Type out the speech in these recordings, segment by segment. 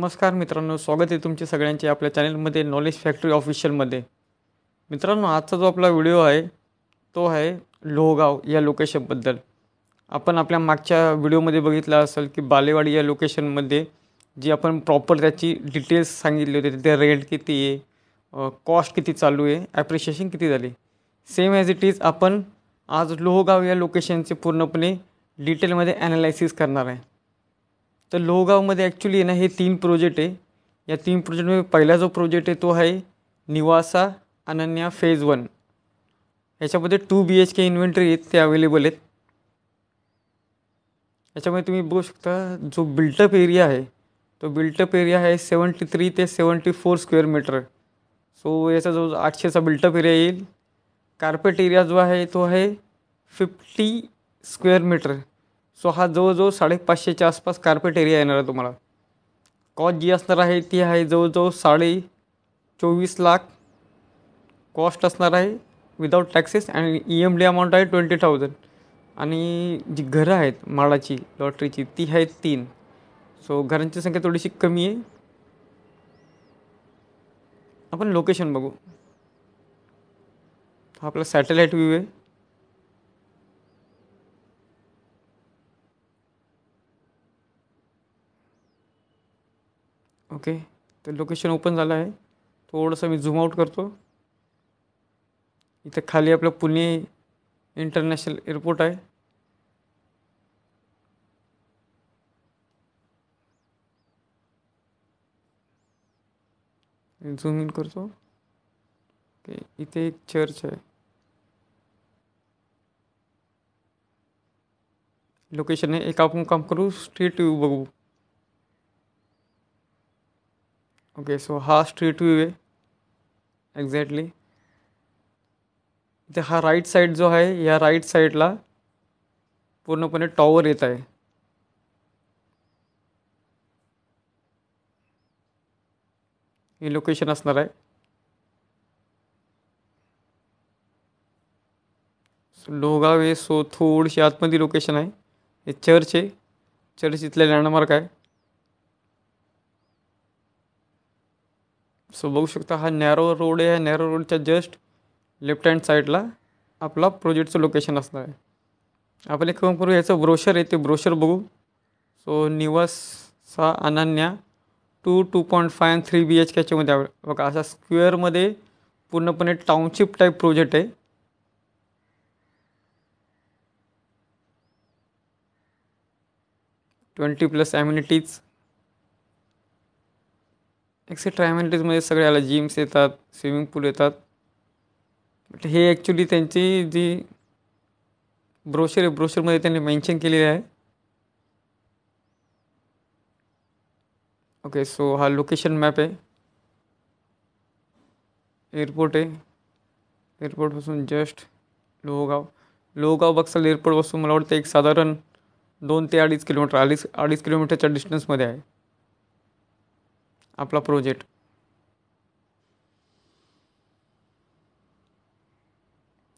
नमस्कार मित्रांनो, स्वागत आहे तुमचे सगळ्यांचे आपल्या चॅनलमध्ये नॉलेज फॅक्टरी ऑफिशियलमध्ये. मित्रांनो, आजचा जो आपला व्हिडिओ आहे तो आहे लोहगाव या लोकेशनबद्दल. आपण आपल्या मागच्या व्हिडिओमध्ये बघितलं असेल की बालेवाडी या लोकेशनमध्ये जी आपण प्रॉपर त्याची डिटेल्स सांगितले होते, तिथे रेंट किती आहे, कॉस्ट किती चालू आहे, ॲप्रिशिएशन किती झाली. सेम ॲज इट इज आपण आज लोहगाव या लोकेशनचे पूर्णपणे डिटेलमध्ये ॲनालायसिस करणार आहे. तर लोहगावमध्ये ॲक्च्युली आहे ना, हे 3 प्रोजेक्ट आहे. या 3 प्रोजेक्टमध्ये पहिला जो प्रोजेक्ट आहे तो आहे निवासा अनन्या फेज 1. याच्यामध्ये 2 BHK इन्व्हेंटरी आहेत, ते अवेलेबल आहेत. याच्यामध्ये तुम्ही बघू शकता जो बिल्टअप एरिया आहे तो बिल्टअप एरिया आहे 73 ते 74 स्क्वेअर मीटर. सो याचा जो 800चा बिल्टअप एरिया येईल. कार्पेट एरिया जो आहे तो आहे 50 स्क्वेअर मीटर. सो हा जवळजवळ 550च्या आसपास कार्पेट एरिया येणार आहे तुम्हाला. कॉस्ट जी असणार आहे ती आहे जवळजवळ 24.5 लाख कॉस्ट असणार आहे विदाऊट टॅक्सेस. आणि EMD अमाऊंट आहे 20,000. आणि जी घरं आहेत माडाची लॉटरीची ती आहेत 3. सो घरांची संख्या थोडीशी कमी आहे. आपण लोकेशन बघू. हा आपला सॅटेलाईट व्ह्यू आहे. ओके, तर लोकेशन ओपन झालं आहे. थोडंसं मी झूम आउट करतो. इथे खाली आपलं पुणे इंटरनॅशनल एअरपोर्ट आहे. झूम इन करतो. ओके, इथे एक चर्च आहे. लोकेशन आहे. एक आपण काम करू, स्ट्रीट व्ह्यू बघू. ओके, सो हा स्ट्रीट व्ह्यू आहे एक्झॅक्टली. इथे हा राईट साईड जो आहे, या राईट साईडला पूर्णपणे टॉवर येत आहे. हे लोकेशन असणार आहे. लोहगाव आहे. सो थोडीशी आतमध्ये लोकेशन आहे. हे चर्च आहे. चर्च इथले लँडमार्क आहे. सो बघू शकता हा नॅरो रोड आहे. नॅरो रोडच्या जस्ट लेफ्ट हँड साईडला आपला प्रोजेक्टचं लोकेशन असणार आहे. आपण एक काम करू, याचं ब्रोशर आहे ते ब्रोशर बघू. सो निवासा अनन्या 2.5 आणि 3 BHK मध्ये आहे बघा. अशा स्क्वेअरमध्ये पूर्णपणे टाउनशिप टाईप प्रोजेक्ट आहे. +20 ॲम्युनिटीज एक्सेट्रा. ॲम्युनिटीजमध्ये सगळे आला, जिम्स येतात, स्विमिंग पूल येतात. बट हे ॲक्च्युली त्यांची जी ब्रोशर आहे, ब्रोशरमध्ये त्यांनी मेन्शन केलेले आहे. ओके, सो हा लोकेशन मॅप आहे. एअरपोर्ट आहे. एअरपोर्टपासून जस्ट लोहगाव बक्सल एअरपोर्टपासून मला वाटतं एक साधारण 2 ते 2.5 किलोमीटर, 2.5 किलोमीटरच्या डिस्टन्समध्ये आहे आपला प्रोजेक्ट.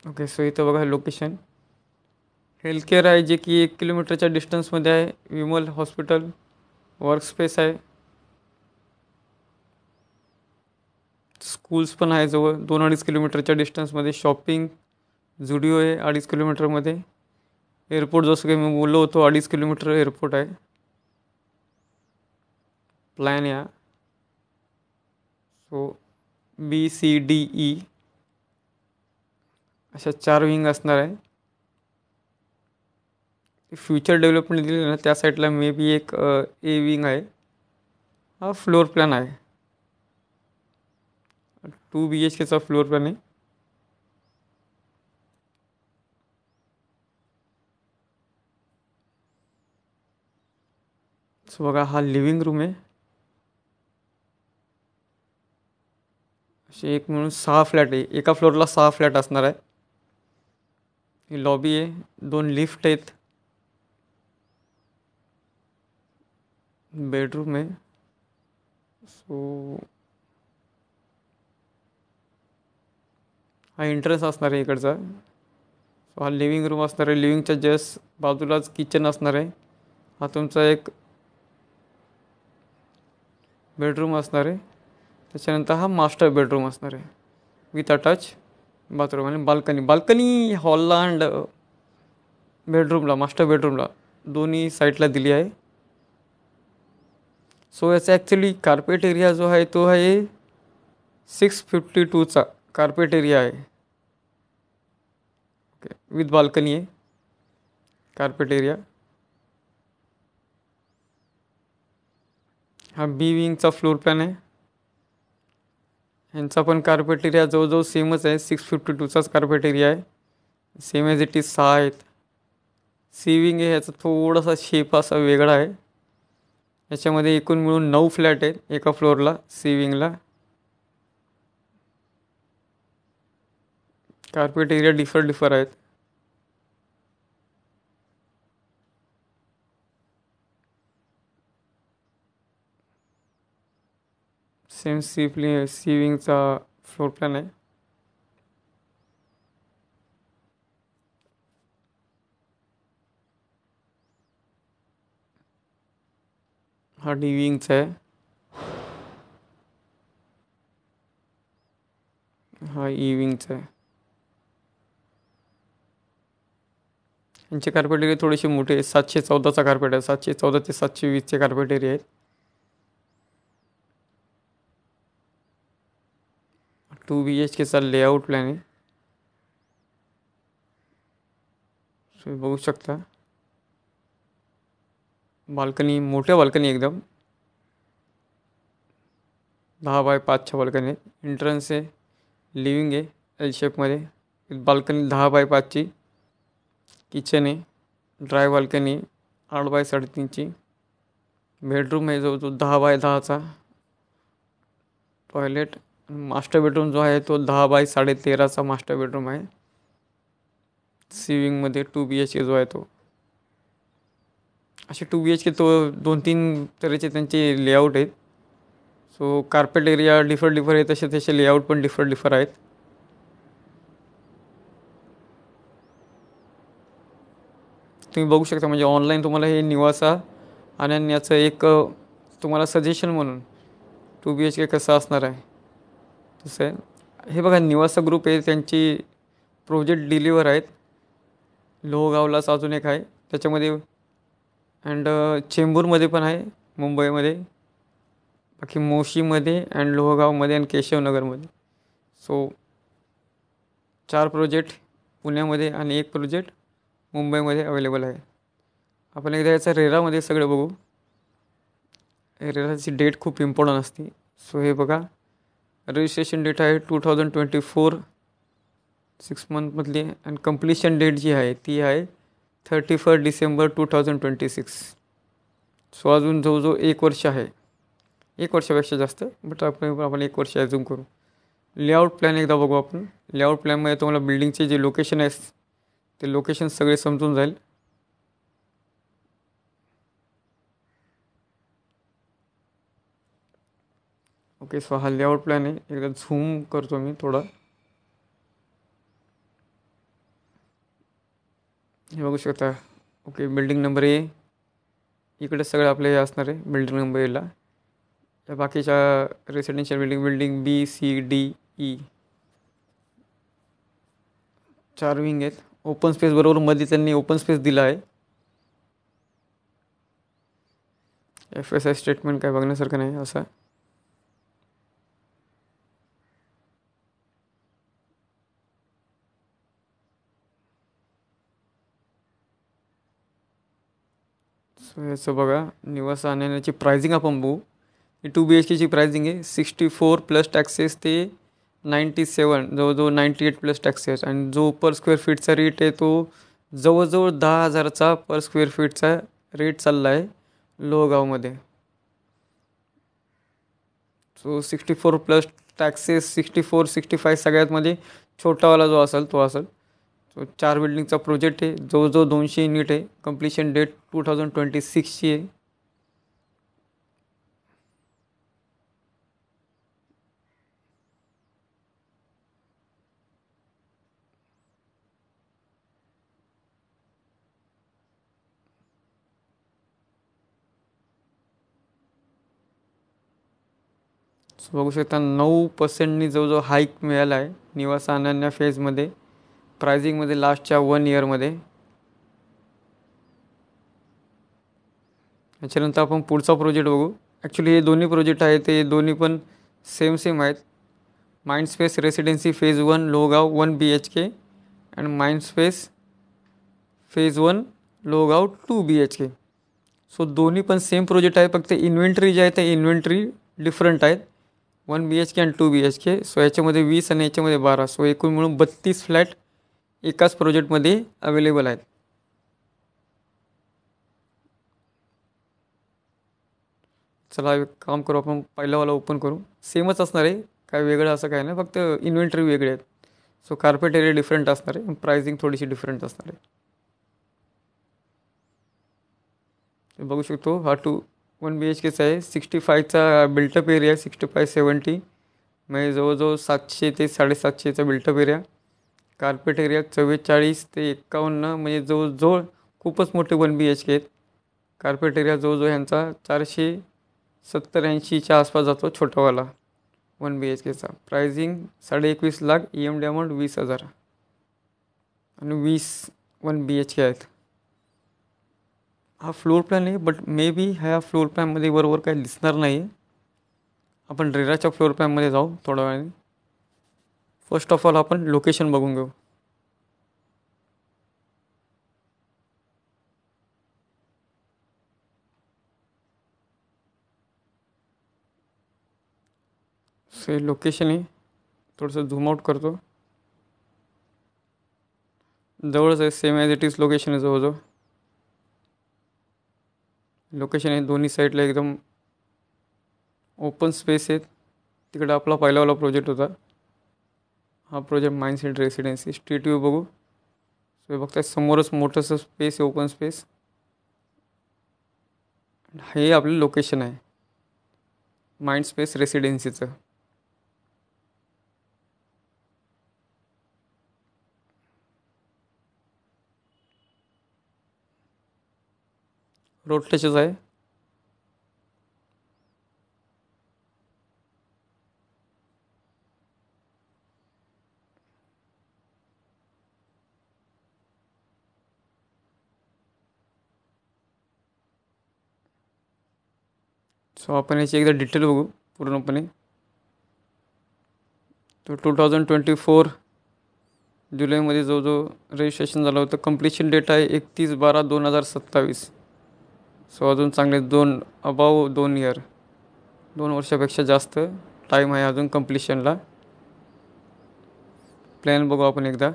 ओके, सो इथं बघा लोकेशन. हेल्थकेअर आहे जे की 1 किलोमीटरच्या डिस्टन्समध्ये आहे. विमल हॉस्पिटल, वर्कस्पेस आहे. स्कूल्स पण आहे जवळ 2-2.5 किलोमीटरच्या डिस्टन्समध्ये. शॉपिंग झुडिओ आहे 2.5 किलोमीटरमध्ये. एअरपोर्ट जसं काही मी बोललो होतो 2.5 किलोमीटर एअरपोर्ट आहे. प्लॅन या सो BCDE अशा 4 विंग असणार आहे. फ्युचर डेव्हलपमेंट दिली ना, त्या साईडला मे बी एक A विंग आहे. हा फ्लोअर प्लॅन आहे. 2 BHKचा फ्लोअर प्लॅन आहे. सो बघा हा लिव्हिंग रूम आहे. असे एक म्हणून 6 फ्लॅट आहे. एका फ्लोअरला 6 फ्लॅट असणार आहे. ही लॉबी आहे. 2 लिफ्ट आहेत. बेडरूम आहे. सो हा एंट्रन्स असणार आहे इकडचा. सो हा लिव्हिंग रूम असणार आहे. लिव्हिंगच्या जस्ट बाजूलाच किचन असणार आहे. हा तुमचा एक बेडरूम असणार आहे. त्याच्यानंतर हा मास्टर बेडरूम असणार आहे विथ अटॅच बाथरूम आणि बाल्कनी हॉलला अँड बेडरूमला, मास्टर बेडरूमला दोन्ही साईडला दिली आहे. सो याचा ॲक्च्युली कार्पेट एरिया जो आहे तो आहे 652चा कार्पेट एरिया आहे. ओके, विथ बाल्कनी आहे कार्पेट एरिया. हा बी विंगचा फ्लोर प्लॅन आहे. ह्यांचा पण कार्पेट एरिया जवळजवळ सेमच आहे, 652चाच कार्पेट एरिया आहे. सेम ॲज इट इज 6 आहेत. सी विंग आहे, ह्याचा थोडासा शेप असा वेगळा आहे. याच्यामध्ये एकूण मिळून 9 फ्लॅट आहेत एका फ्लोअरला सी विंगला. कार्पेट एरिया डिफर आहेत. सेम सी विंगचा फ्लोर प्लॅन आहे. हा डी विंगचा आहे. हा ई विंगचा आहे. यांचे कार्पेट एरिया थोडेसे मोठे आहेत. 714चा कार्पेट आहे. 714 ते 720चे कार्पेट एरिया आहेत. 2 BHKचा लेआउट प्लॅन आहे. तुम्ही बघू शकता बाल्कनी, मोठ्या बाल्कनी एकदम 10x5च्या बाल्कनी आहेत. एंट्रन्स आहे, लिव्हिंग आहे एल शेपमध्ये, बाल्कनी 10x5ची. किचन आहे, ड्राय बाल्कनी 8x3.5ची. बेडरूम आहे जवळजवळ 10x10चा. टॉयलेट. मास्टर बेडरूम जो आहे तो 10x13.5चा मास्टर बेडरूम आहे. सी विंगमध्ये 2 BHK जो आहे तो. असे 2 BHK तो 2-3 तऱ्हेचे त्यांचे लेआउट आहेत. सो कार्पेट एरिया डिफर आहे, तसे लेआउट पण डिफर आहेत. तुम्ही बघू शकता, म्हणजे ऑनलाईन तुम्हाला हे निवासा आणण्याचं एक तुम्हाला सजेशन म्हणून 2 BHK कसं असणार आहे तसं आहे. हे बघा निवासा ग्रुप आहे, त्यांची प्रोजेक्ट डिलिव्हर आहेत. लोहगावलाच अजून एक आहे त्याच्यामध्ये, अँड चेंबूरमध्ये पण आहे मुंबईमध्ये, बाकी मोशीमध्ये अँड लोहगावमध्ये आणि केशवनगरमध्ये. सो 4 प्रोजेक्ट पुण्यामध्ये आणि 1 प्रोजेक्ट मुंबईमध्ये अवेलेबल आहे. आपण एकदा याचा रेरामध्ये सगळं बघू. रेराची डेट खूप इम्पॉर्टंट असते. सो हे बघा, रजिस्ट्रेशन डेट आहे 2024 6 मंथमधली, आणि कंप्लिशन डेट जी आहे ती आहे 31 डिसेंबर 2026. सो अजून जवळजवळ 1 वर्ष आहे, 1 वर्षापेक्षा जास्त, बट आपण 1 वर्ष ॲझ्युम करू. लेआउट प्लॅन एकदा बघू आपण. लेआउट प्लॅनमध्ये तुम्हाला बिल्डिंगचे जे लोकेशन आहे ते लोकेशन सगळे समजून जाईल. ओके, सो हा लेआउट प्लॅन आहे. एकदा झूम करतो मी थोडा. हे बघू शकता. ओके, बिल्डिंग नंबर ए इकडे सगळे आपले हे असणार आहे. बिल्डिंग नंबर एला या बाकीच्या residential building B C D E 4 wing आहेत. ओपन स्पेस बरोबर मध्ये त्यांनी ओपन स्पेस दिला आहे. FSI स्टेटमेंट काय बघण्यासारखं नाही असं. सो याचं बघा, निवास आणण्याची प्राइसिंग आपण बघू. ही 2 BHKची प्राइसिंग आहे 64 प्लस टॅक्सेस ते 97, जवळजवळ 98 प्लस टॅक्सेस. आणि जो पर स्क्वेअर फीटचा रेट आहे तो जवळजवळ 10,000चा पर स्क्वेअर फीटचा रेट चालला आहे लोहगावमध्ये. सो 64 प्लस टॅक्सेस, 64-65 सगळ्यात मध्ये छोटावाला जो असेल तो असेल. सो 4 बिल्डिंगचा प्रोजेक्ट आहे, जवळजवळ 200 युनिट आहे. कंप्लिशन डेट 2026ची आहे. बघू शकता 9%नी जवळजवळ हाईक मिळाला आहे निवासा अनन्या फेजमध्ये प्राइसिंगमध्ये लास्टच्या 1 इयरमध्ये. याच्यानंतर आपण पुढचा प्रोजेक्ट बघू. ॲक्च्युली हे दोन्ही प्रोजेक्ट आहेत ते दोन्ही पण सेम आहेत. Mindspace residency phase 1 Lohegaon 1 BHK and Mindspace phase 1 Lohegaon 2 BHK. So दोन्ही पण सेम प्रोजेक्ट आहे, फक्त इन्व्हेंटरी जे आहे ते इन्व्हेंटरी डिफरंट आहेत. 1 BHK आणि 2 BHK. सो याच्यामध्ये 20 आणि याच्यामध्ये 12. सो एकूण मिळून 32 फ्लॅट एकाच प्रोजेक्टमध्ये अवेलेबल आहेत. चला एक काम करू, आपण पहिल्यावाला ओपन करू. सेमच असणार आहे, काय वेगळं असं काय नाही, फक्त इन्व्हेंटरी वेगळे आहेत. सो कार्पेट एरिया डिफरंट असणार आहे, प्राइसिंग थोडीशी डिफरंट असणार आहे. बघू शकतो हा 1 BHKचा आहे. 65चा बिल्टअप एरिया, 65-70 म्हणजे जवळजवळ 700 ते 750चा बिल्टअप एरिया. कार्पेट एरिया 44 ते 51 म्हणजे जवळजवळ खूपच मोठे 1 BHK आहेत. कार्पेट एरिया जवळजवळ ह्यांचा 470-80च्या आसपास जातो छोटावाला 1 BHKचा. प्राइसिंग 21.5 लाख, EMD अमाऊंट 20,000 आणि 20 1 BHK आहेत. हा फ्लोर प्लॅन आहे, बट मे बी ह्या फ्लोर प्लॅनमध्ये बरोबर काही दिसणार नाही. आपण रेराच्या फ्लोर प्लॅनमध्ये जाऊ थोड्या वेळाने. फर्स्ट ऑफ ऑल आपण लोकेशन बघून घेऊ. सो लोकेशन आहे, थोडंसं झूम आउट करतो. जवळच आहे, same as it is location आहे जवळजवळ. लोकेशन आहे दोन्ही साईडला एकदम ओपन स्पेस आहेत. तिकडे आपला पहिलावाला प्रोजेक्ट होता. हा project mindset residency. Street view बघू. सो हे बघताय समोरच मोठंसं स्पेस आहे, ओपन स्पेस. हे आपलं लोकेशन आहे माइंडस्पेस रेसिडेन्सीचं. रोड टचच आहे. सो आपण याची एकदा डिटेल बघू पूर्णपणे. तो 2024 जुलैमध्ये जवळजवळ रजिस्ट्रेशन झालं होतं. कंप्लिशन डेट आहे 31/12/2027. सो अजून चांगले अबाव 2 इयर, 2 वर्षापेक्षा जास्त टाईम आहे अजून कंप्लिशनला. प्लॅन बघू आपण एकदा.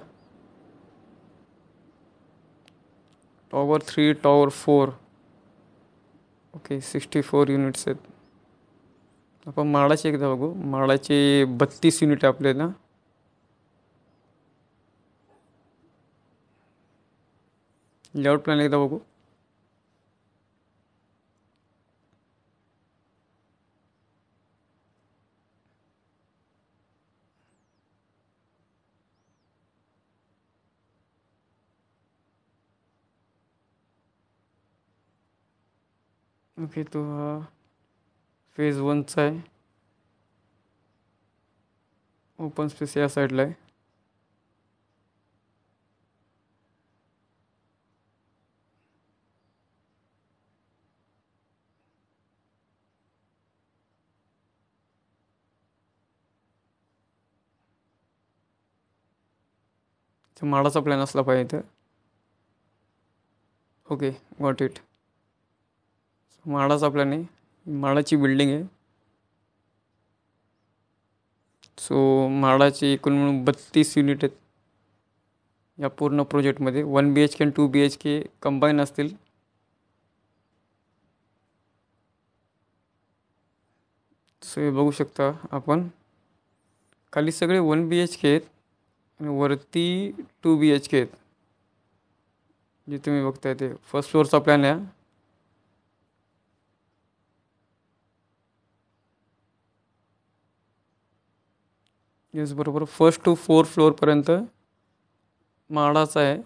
Tower 3, tower 4. ओके 64 युनिट्स आहेत. आपण माडाचे एकदा बघू. माडाचे 32 युनिट आहे आपल्याला. लेआउट प्लॅन एकदा बघू. ओके तो हा फेज 1चा आहे. ओपन स्पेस या साईडला आहे. माडाचा प्लॅन असला पाहिजे इथं. Okay got it. माडाचा प्लॅन आहे. माडाची बिल्डिंग आहे. सो माडाचे एकूण मिळून 32 युनिट आहेत या पूर्ण प्रोजेक्टमध्ये. 1 BHK आणि 2 BHK कंबाईन असतील. सो हे बघू शकता आपण. खाली सगळे 1 BHK आहेत आणि वरती 2 BHK आहेत. जे तुम्ही बघताय ते फर्स्ट फ्लोअरचा प्लॅन आहे. येस बरोबर 1st to 4th फ्लोअरपर्यंत माडाचा आहे.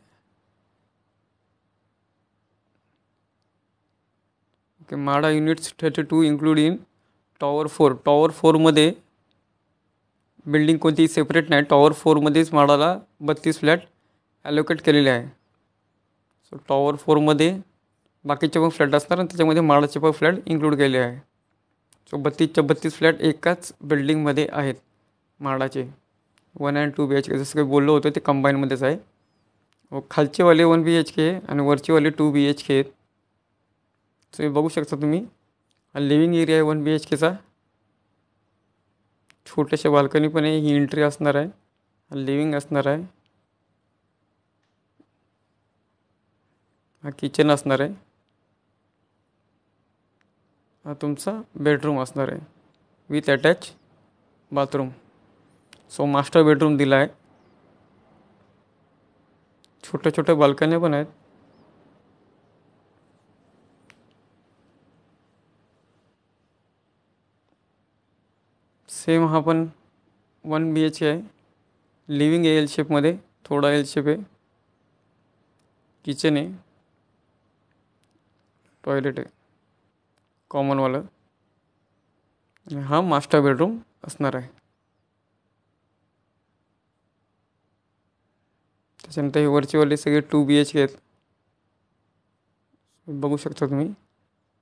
Okay MHADA units 32 include in tower फोरमध्ये बिल्डिंग कोणतीही सेपरेट नाही. टॉवर फोरमध्येच माडाला 32 फ्लॅट ॲलोकेट केलेले आहे. सो टॉवर फोरमध्ये बाकीचे पण फ्लॅट असणार आणि त्याच्यामध्ये माडाचे पण फ्लॅट इन्क्लूड केले आहे. सो 32च्या 32 फ्लॅट एकाच बिल्डिंगमध्ये आहेत माडाचे. 1 and 2 BHK जसं काही बोललो होतं ते कंबाईनमध्येच आहे. खालचेवाले 1 BHK आणि वरचेवाले 2 BHK आहेत. सो हे बघू शकता तुम्ही. हा लिव्हिंग एरिया आहे 1 BHKचा. छोट्याशा बाल्कनी पण आहे. ही एंट्री असणार आहे. लिव्हिंग असणार आहे. हा किचन असणार आहे. हा तुमचा बेडरूम असणार आहे with attach bathroom. So master bedroom दिला आहे. छोट्या छोट्या बाल्कन्या पण आहेत. सेम हा पण 1 BHK आहे. लिव्हिंग आहे एल शेपमध्ये. थोडा एल शेप आहे. किचन आहे. टॉयलेट आहे कॉमनवालं. हा मास्टर बेडरूम असणार आहे. त्याच्यानंतर हे वरचेवाले सगळे 2 BHK आहेत. बघू शकता तुम्ही.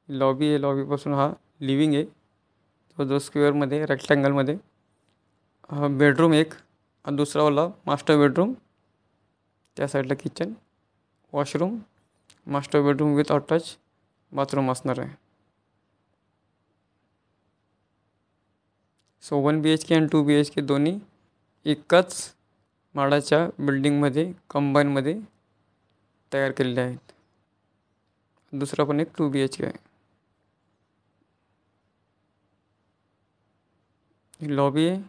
लॉबी आहे. लॉबीपासून हा लिव्हिंग आहे जो स्क्वेअरमध्ये रेक्टँगलमध्ये. हा बेडरूम एक. हा दुसरावाला मास्टर बेडरूम. त्या साईडला kitchen, washroom, master bedroom with attach bathroom असणार आहे. सो 1 BHK आणि 2 BHK दोन्ही एकाच माडाच्या बिल्डिंगमध्ये कंबाईनमध्ये तयार केलेले आहेत. दुसरा पण एक 2 BHK आहे. ही लॉबी आहे.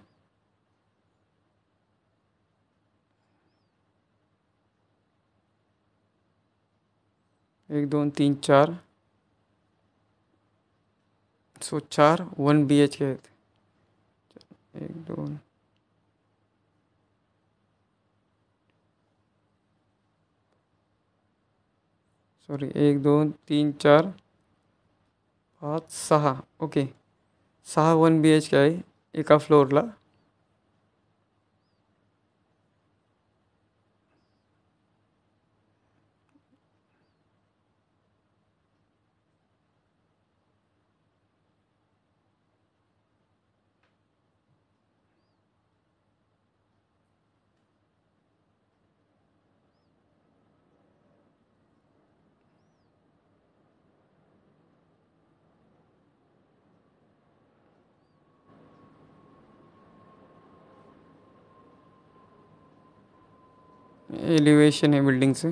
एक 2 3 4. सो 4 1 BHK आहेत. 1 2 सॉरी 1 2 3 4 5 6. ओके 6 1 BHK आहे एका फ्लोअरला. एलिव्हेशन आहे बिल्डिंगचं.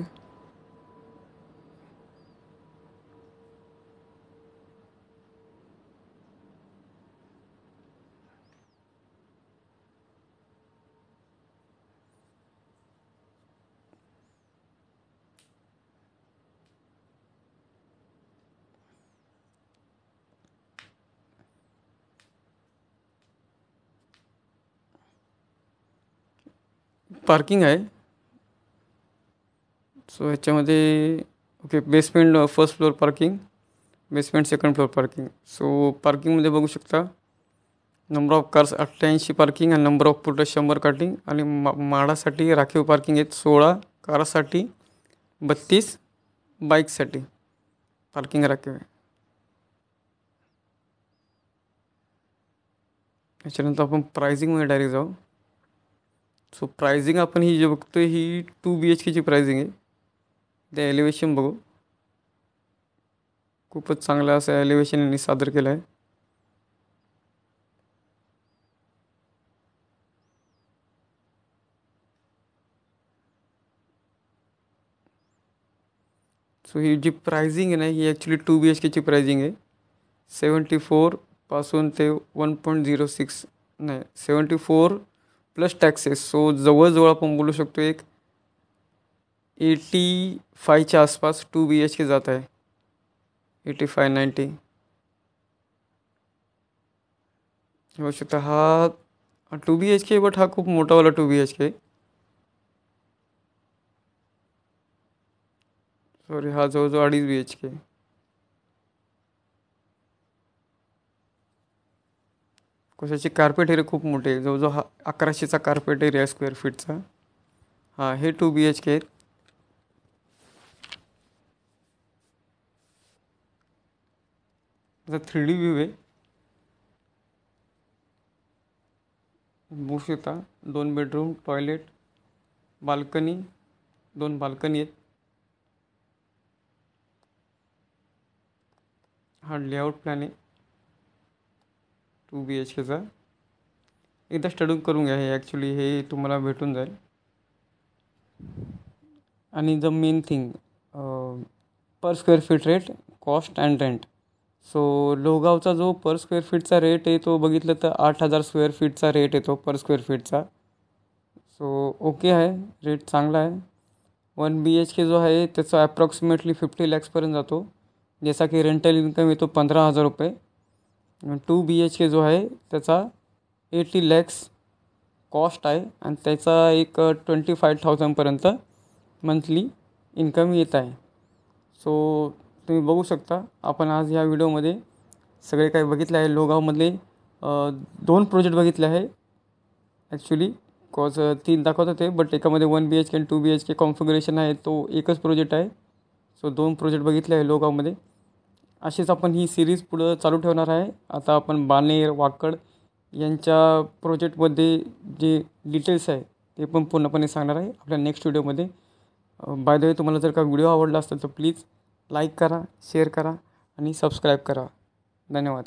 पार्किंग आहे. सो ह्याच्यामध्ये okay basement first floor parking, basement second floor parking. So पार्किंगमध्ये बघू शकता नंबर ऑफ कार्स 88 पार्किंग आणि नंबर ऑफ फुटर्स 100 कार्टिंग. आणि माडासाठी राखीव पार्किंग आहेत 16 कारसाठी, 32 बाईकसाठी पार्किंग राखीव आहे. याच्यानंतर आपण प्राइसिंगमध्ये डायरेक्ट जाऊ. सो प्राइसिंग आपण ही जे बघतोय ही 2 BHKची प्राइसिंग आहे. ते एलिव्हेशन बघू. खूपच चांगलं असं एलिव्हेशन यांनी सादर केलं आहे. सो ही जी प्राइसिंग आहे ना ही ॲक्च्युली 2 BHKची प्राइसिंग आहे. 74 पासून ते 1.06 नाही 74 प्लस टॅक्सेस. सो जवळजवळ आपण बोलू शकतो एक 85च्या आसपास 2 BHK जात आहे. 85 90 होऊ शकता. हा 2 BHK बट हा खूप मोठावाला 2 BHK. सॉरी हा जवळजवळ 2.5 BHK. कशाची कार्पेट एरिया खूप मोठे आहे, जवळजवळ 1100चा कार्पेट एरिया स्क्वेअर फीटचा. हां, हे 2 BHK आहेत. आता 3D व्ह्यू आहे. बघू शकता 2 बेडरूम, टॉयलेट, बाल्कनी, 2 बाल्कनी आहेत. हा लेआउट प्लॅन आहे 2 BHKचा. एकदा स्टडी करून घ्या. हे ॲक्च्युली हे तुम्हाला भेटून जाईल. आणि the main thing, per square feet rate, cost and rent. So लोहगावचा जो पर स्क्वेअर फीटचा रेट आहे तो बघितलं तर 8,000 स्क्वेअर फीटचा रेट येतो पर स्क्वेअर फीटचा. सो ओके आहे, रेट चांगला आहे. 1 BHK जो आहे त्याचा ॲप्रॉक्सिमेटली 50 लॅक्सपर्यंत जातो, जसा की रेंटल इन्कम येतो 15,000 रुपये. 2 BHK जो आहे त्याचा 80 लॅक्स कॉस्ट आहे आणि त्याचा एक 25,000पर्यंत मंथली इन्कम येत आहे. सो तुम्ही बघू शकता, आपण आज ह्या व्हिडिओमध्ये सगळे काही बघितले आहे. लोहगावमधले 2 प्रोजेक्ट बघितले आहे ॲक्च्युली, कॉज 3 दाखवत होते, बट एकामध्ये 1 BHK आणि 2 BHK कॉन्फिगरेशन आहे, तो एकच प्रोजेक्ट आहे. सो 2 प्रोजेक्ट बघितले आहे लोहगावमध्ये. अशीच आपण ही सिरीज पुढं चालू ठेवणार आहे. आता आपण बाणेर, वाकड यांच्या प्रोजेक्टमध्ये जे डिटेल्स आहे ते पण पूर्णपणे सांगणार आहे आपल्या नेक्स्ट व्हिडिओमध्ये. बाय द वे, तुम्हाला जर का व्हिडिओ आवडला असेल तर प्लीज लाईक करा, शेअर करा आणि सबस्क्राईब करा. धन्यवाद.